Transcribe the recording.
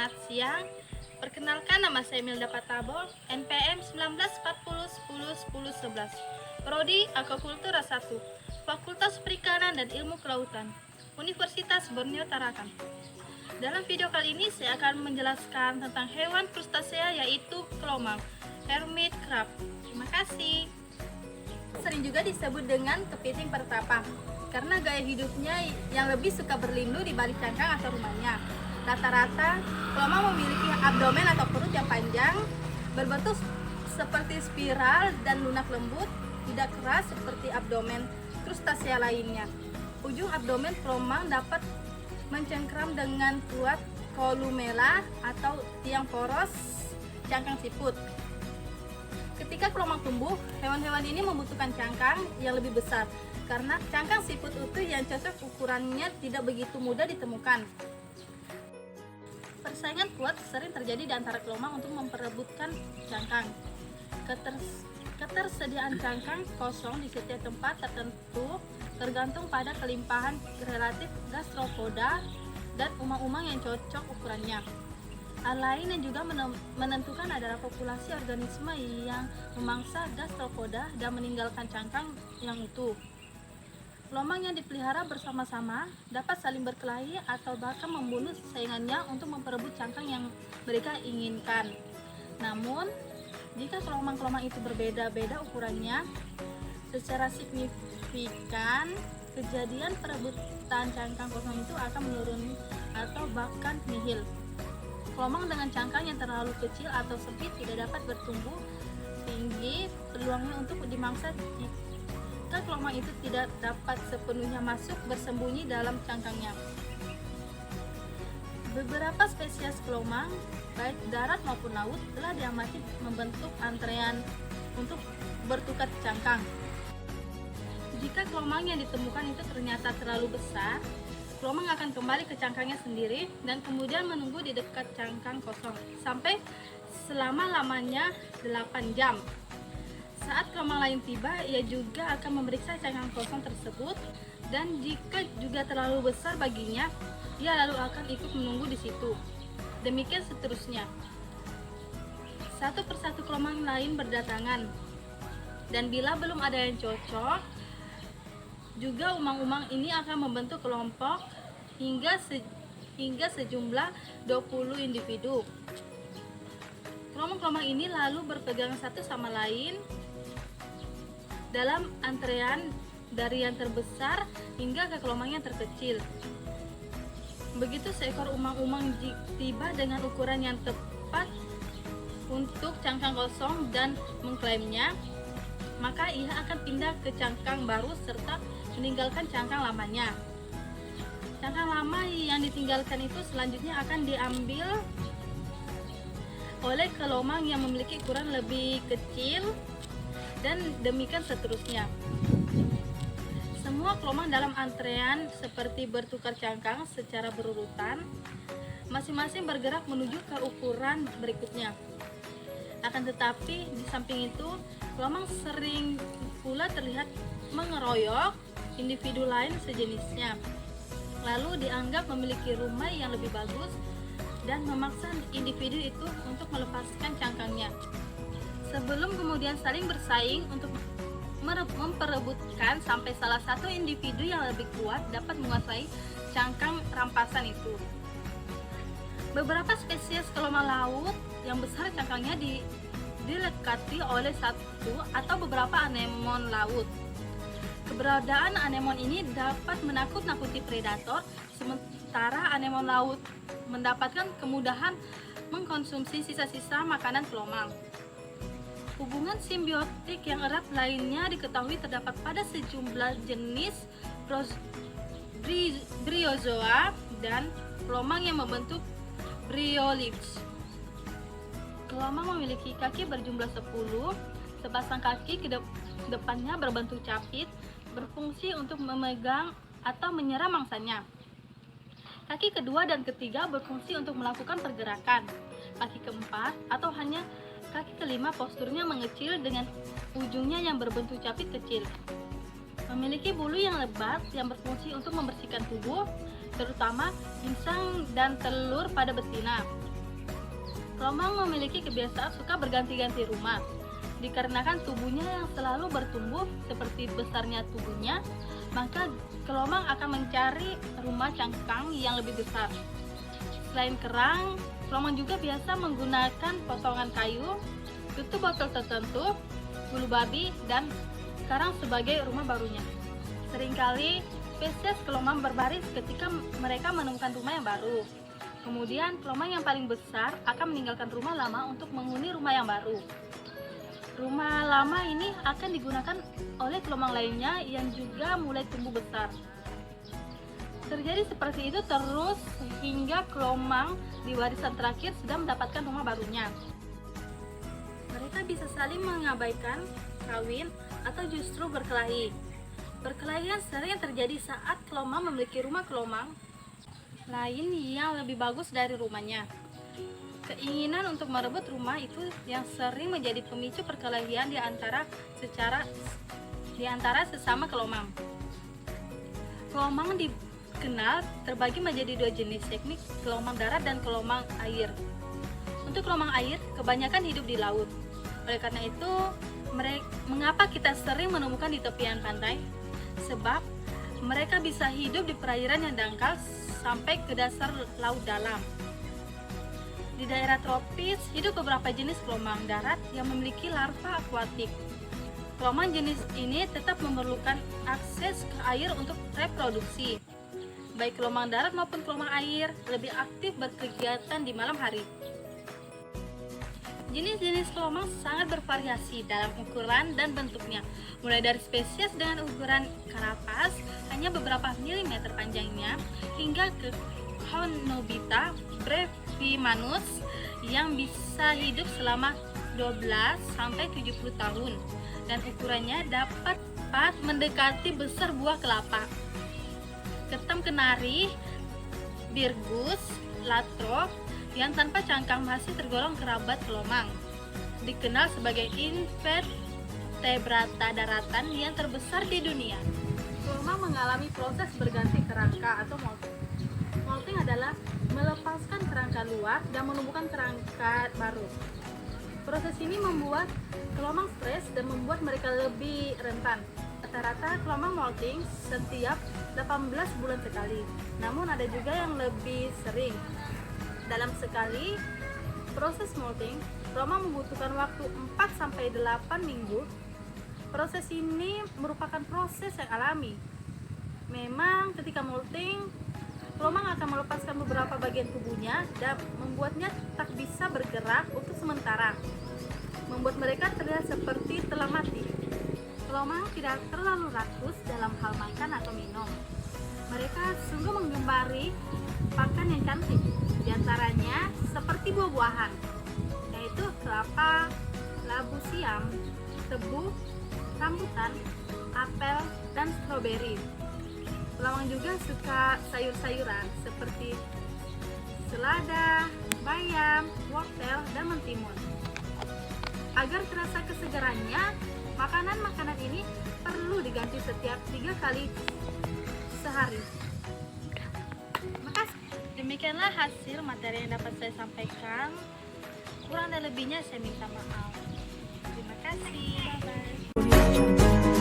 selamat siang. Perkenalkan, nama saya Milda Patabo, NPM 1940101011, Prodi Aquakultura 1, Fakultas Perikanan dan Ilmu Kelautan, Universitas Borneo Tarakan. Dalam video kali ini saya akan menjelaskan tentang hewan krustasea yaitu kelomang, hermit crab. Terima kasih. Sering juga disebut dengan kepiting pertapa karena gaya hidupnya yang lebih suka berlindung di balik cangkang atau rumahnya. Rata-rata, kelomang memiliki abdomen atau perut yang panjang, berbentuk seperti spiral dan lunak lembut, tidak keras seperti abdomen krustasea lainnya. Ujung abdomen kelomang dapat mencengkram dengan kuat kolumella atau tiang poros cangkang siput. Ketika kelomang tumbuh, hewan-hewan ini membutuhkan cangkang yang lebih besar karena cangkang siput utuh yang cocok ukurannya tidak begitu mudah ditemukan. Persaingan kuat sering terjadi di antara kelomang untuk memperebutkan cangkang. Ketersediaan cangkang kosong di setiap tempat tertentu tergantung pada kelimpahan relatif gastropoda dan umang-umang yang cocok ukurannya. Hal lain yang juga menentukan adalah populasi organisme yang memangsa gastropoda dan meninggalkan cangkang yang utuh. Kelomang yang dipelihara bersama-sama dapat saling berkelahi atau bahkan membunuh saingannya untuk memperebut cangkang yang mereka inginkan. Namun, jika kelomang-kelomang itu berbeda-beda ukurannya, secara signifikan kejadian perebutan cangkang kosong itu akan menurun atau bahkan nihil. Kelomang dengan cangkang yang terlalu kecil atau sempit tidak dapat bertumbuh tinggi, peluangnya untuk dimangsa jika kelomang itu tidak dapat sepenuhnya masuk bersembunyi dalam cangkangnya. Beberapa spesies kelomang, baik darat maupun laut, telah diamati membentuk antrean untuk bertukar cangkang. Jika kelomang yang ditemukan itu ternyata terlalu besar, kelomang akan kembali ke cangkangnya sendiri dan kemudian menunggu di dekat cangkang kosong sampai selama-lamanya 8 jam. Saat kelomang lain tiba, ia juga akan memeriksa cangkang kosong tersebut dan jika juga terlalu besar baginya, ia lalu akan ikut menunggu di situ. Demikian seterusnya. Satu persatu kelomang lain berdatangan dan bila belum ada yang cocok, juga umang-umang ini akan membentuk kelompok hingga sejumlah 20 individu. Kelomang-kelomang ini lalu berpegang satu sama lain dalam antrean dari yang terbesar hingga ke kelomang yang terkecil. Begitu seekor umang-umang tiba dengan ukuran yang tepat untuk cangkang kosong dan mengklaimnya, maka ia akan pindah ke cangkang baru serta meninggalkan cangkang lamanya. Cangkang lama yang ditinggalkan itu selanjutnya akan diambil oleh kelomang yang memiliki ukuran lebih kecil dan demikian seterusnya. Semua kelomang dalam antrean seperti bertukar cangkang secara berurutan, masing-masing bergerak menuju ke ukuran berikutnya. Akan tetapi di samping itu, kelomang sering pula terlihat mengeroyok individu lain sejenisnya, lalu dianggap memiliki rumah yang lebih bagus dan memaksa individu itu untuk melepaskan cangkangnya, sebelum kemudian saling bersaing untuk memperebutkan sampai salah satu individu yang lebih kuat dapat menguasai cangkang rampasan itu. Beberapa spesies kelomang laut yang besar cangkangnya dilekati oleh satu atau beberapa anemon laut. Keberadaan anemon ini dapat menakut-nakuti predator, sementara anemon laut mendapatkan kemudahan mengkonsumsi sisa-sisa makanan kelomang. Hubungan simbiotik yang erat lainnya diketahui terdapat pada sejumlah jenis bryozoa dan kelomang yang membentuk bryoliths. Kelomang memiliki kaki berjumlah 10, sepasang kaki ke depannya berbentuk capit, berfungsi untuk memegang atau menyerang mangsanya. Kaki kedua dan ketiga berfungsi untuk melakukan pergerakan. Kaki keempat atau hanya kaki kelima posturnya mengecil dengan ujungnya yang berbentuk capit kecil. Memiliki bulu yang lebat yang berfungsi untuk membersihkan tubuh, terutama insang dan telur pada betina. Kelomang memiliki kebiasaan suka berganti-ganti rumah. Dikarenakan tubuhnya yang selalu bertumbuh seperti besarnya tubuhnya, maka kelomang akan mencari rumah cangkang yang lebih besar. Selain kerang, kelomang juga biasa menggunakan potongan kayu, tutup botol tertentu, bulu babi, dan karang sebagai rumah barunya. Seringkali spesies kelomang berbaris ketika mereka menemukan rumah yang baru. Kemudian kelomang yang paling besar akan meninggalkan rumah lama untuk menghuni rumah yang baru. Rumah lama ini akan digunakan oleh kelomang lainnya yang juga mulai tumbuh besar. Terjadi seperti itu terus hingga kelomang di warisan terakhir sudah mendapatkan rumah barunya. Mereka bisa saling mengabaikan kawin atau justru berkelahi. Perkelahian sering terjadi saat kelomang memiliki rumah kelomang lain yang lebih bagus dari rumahnya. Keinginan untuk merebut rumah itu yang sering menjadi pemicu perkelahian di antara sesama kelomang. Kelomang dikenal terbagi menjadi dua jenis, yakni kelomang darat dan kelomang air. Untuk kelomang air, kebanyakan hidup di laut. Oleh karena itu, mengapa kita sering menemukan di tepian pantai? Sebab mereka bisa hidup di perairan yang dangkal sampai ke dasar laut dalam. Di daerah tropis, hidup beberapa jenis kelomang darat yang memiliki larva akuatik. Kelomang jenis ini tetap memerlukan akses ke air untuk reproduksi. Baik kelomang darat maupun kelomang air lebih aktif berkegiatan di malam hari. Jenis-jenis kelomang sangat bervariasi dalam ukuran dan bentuknya, mulai dari spesies dengan ukuran karapas hanya beberapa milimeter panjangnya, hingga ke Honobita brevimanus yang bisa hidup selama 12-70 tahun dan ukurannya dapat mendekati besar buah kelapa. Ketam kenari, Birgus latro yang tanpa cangkang masih tergolong kerabat kelomang. Dikenal sebagai invertebrata daratan yang terbesar di dunia. Kelomang mengalami proses berganti kerangka atau molting. Molting adalah melepaskan kerangka luar dan menumbuhkan kerangka baru. Proses ini membuat kelomang stres dan membuat mereka lebih rentan. Rata-rata kelomang molting setiap 18 bulan sekali, namun ada juga yang lebih sering. Dalam sekali proses molting, kelomang membutuhkan waktu 4-8 minggu. Proses ini merupakan proses yang alami. Memang ketika molting, kelomang akan melepaskan beberapa bagian tubuhnya dan membuatnya tak bisa bergerak untuk sementara, membuat mereka terlihat seperti telah mati. Kelomang tidak terlalu rakus dalam hal makan atau minum. Mereka sungguh menggemari pakan yang cantik, diantaranya seperti buah-buahan, yaitu kelapa, labu siam, tebu, rambutan, apel, dan stroberi. Kelomang juga suka sayur-sayuran seperti selada, bayam, wortel, dan mentimun. Agar terasa kesegarannya, makanan-makanan ini perlu diganti setiap 3 kali sehari. Makasih. Demikianlah hasil materi yang dapat saya sampaikan. Kurang dan lebihnya saya minta maaf. Terima kasih. Bye-bye.